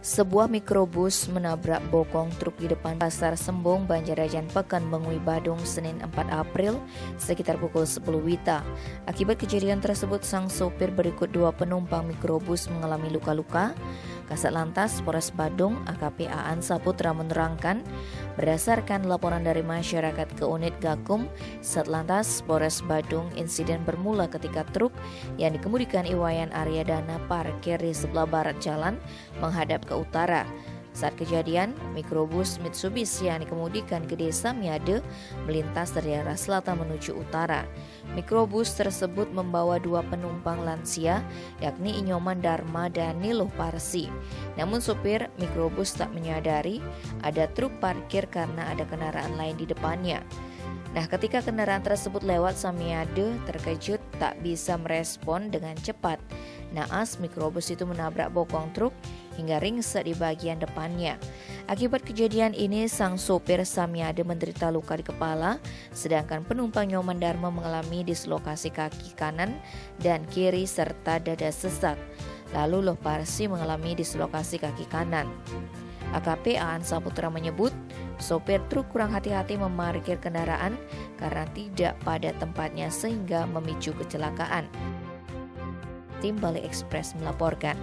Sebuah mikrobus menabrak bokong truk di depan Pasar Sembong, Banjarajan, Pekanbankuri, Badung, Senin 4 April sekitar pukul 10 WITA. Akibat kejadian tersebut, sang sopir berikut 2 penumpang mikrobus mengalami luka-luka. Kasat Lantas Polres Badung AKP Aan Saputra menerangkan, berdasarkan laporan dari masyarakat ke unit Gakum Satlantas Polres Badung, insiden bermula ketika truk yang dikemudikan Iwayan Aryadana parkir di sebelah barat jalan menghadap ke utara. Saat kejadian, mikrobus Mitsubishi yang dikemudikan ke desa Miade melintas dari arah selatan menuju utara. Mikrobus tersebut membawa 2 penumpang lansia, yakni Inyoman Dharma dan Niluh Parsi. Namun sopir mikrobus tak menyadari ada truk parkir karena ada kendaraan lain di depannya. Nah, ketika kendaraan tersebut lewat, Samiade terkejut tak bisa merespon dengan cepat. Naas mikrobus itu menabrak bokong truk hingga ringsek di bagian depannya. Akibat kejadian ini, sang sopir Samiade menderita luka di kepala, sedangkan penumpang Nyoman Dharma mengalami dislokasi kaki kanan dan kiri serta dada sesak. Lalu Loh Parsi mengalami dislokasi kaki kanan. AKP Aan Saputra menyebut, sopir truk kurang hati-hati memarkir kendaraan karena tidak pada tempatnya sehingga memicu kecelakaan. Tim Bali Express melaporkan.